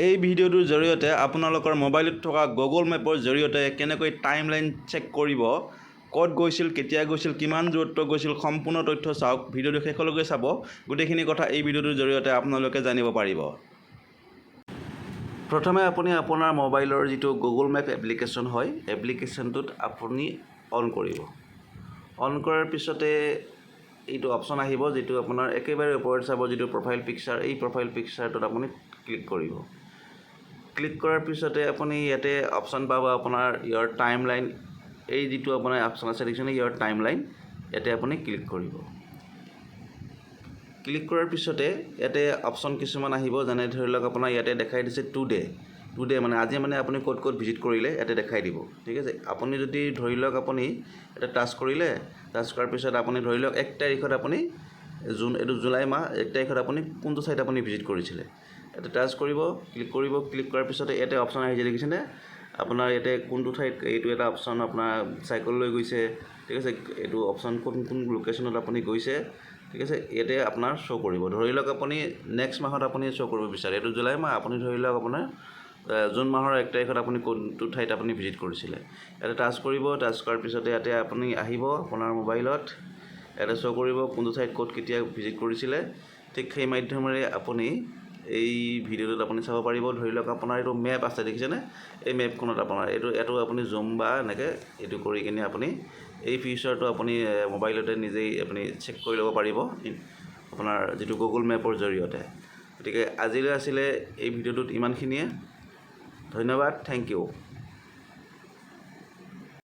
এই ভিডিঅ'টোৰ জৰিয়তে আপোনালোকৰ মোবাইলত থকা গুগল মেপৰ জৰিয়তে কেনেকৈ টাইমলাইন চেক কৰিব, ক'ত গৈছিল, কেতিয়া গৈছিল, কিমান দূৰত্ব গৈছিল, সম্পূৰ্ণ তথ্য চাওক। ভিডিঅ'টো শেষলৈকে চাব। গোটেইখিনি কথা এই ভিডিঅ'টোৰ জৰিয়তে আপোনালোকে জানিব পাৰিব। প্ৰথমে আপুনি আপোনাৰ মোবাইলৰ যিটো গুগল মেপ এপ্লিকেশ্যন হয়, এপ্লিকেশ্যনটোত আপুনি অন কৰিব। অন কৰাৰ পিছতে এইটো অপশ্যন আহিব, যিটো আপোনাৰ একেবাৰে ওপৰত চাব, যিটো প্ৰফাইল পিকচাৰ। এই প্ৰফাইল পিকচাৰটোত আপুনি ক্লিক কৰিব। ক্লিক কৰাৰ পিছতে আপুনি ইয়াতে অপশ্যন পাব আপোনাৰ ইয়ৰ টাইম লাইন। এই যিটো আপোনাৰ অপশ্যন আছে দেখিছেনে, ইয়ৰ টাইম লাইন, ইয়াতে আপুনি ক্লিক কৰিব। ক্লিক কৰাৰ পিছতে ইয়াতে অপশ্যন কিছুমান আহিব, যেনে ধৰি লওক আপোনাৰ ইয়াতে দেখাই দিছে টুডে মানে আজি মানে আপুনি ক'ত ক'ত ভিজিট কৰিলে ইয়াতে দেখাই দিব। ঠিক আছে, আপুনি যদি ধৰি লওক আপুনি এটা টাচ কৰিলে, টাচ কৰাৰ পিছত আপুনি ধৰি লওক 1 তাৰিখত আপুনি এইটো জুলাই মাহ 1 তাৰিখত আপুনি কোনটো ঠাইত আপুনি ভিজিট কৰিছিলে, ইয়াতে টাচ কৰিব, ক্লিক কৰাৰ পিছতে ইয়াতে অপশ্যন আহিছে দেখিছেনে, আপোনাৰ ইয়াতে কোনটো ঠাইত এইটো এটা অপশ্যন আপোনাৰ চাইকেল লৈ গৈছে। ঠিক আছে, এইটো অপশ্যন কোন লোকেশ্যনত আপুনি গৈছে। ঠিক আছে, ইয়াতে আপোনাৰ শ্ব' কৰিব। ধৰি লওক আপুনি নেক্সট মাহত আপুনি শ্ব' কৰিব বিচাৰে, এইটো জুলাই মাহ, আপুনি ধৰি লওক আপোনাৰ জুন মাহৰ 1 তাৰিখত আপুনি কোনটো ঠাইত আপুনি ভিজিট কৰিছিলে, ইয়াতে টাচ কৰিব। টাচ কৰাৰ পিছতে ইয়াতে আপুনি আহিব আপোনাৰ মোবাইলত, ইয়াতে শ্ব' কৰিব কোনটো ঠাইত ক'ত কেতিয়া ভিজিট কৰিছিলে। ঠিক সেই মাধ্যমেৰে আপুনি এই ভিডিঅ'টোত আপুনি চাব পাৰিব। ধৰি লওক আপোনাৰ এইটো মেপ আছে দেখিছেনে, এই মেপখনত আপোনাৰ এইটো আপুনি জুম বা এনেকৈ এইটো কৰি কিনে আপুনি এই ফিচাৰটো আপুনি মোবাইলতে নিজেই আপুনি চেক কৰি ল'ব পাৰিব আপোনাৰ যিটো গুগল মেপৰ জৰিয়তে। গতিকে আজিলৈ আছিলে এই ভিডিঅ'টোত ইমানখিনিয়ে। ধন্যবাদ, থেংক ইউ।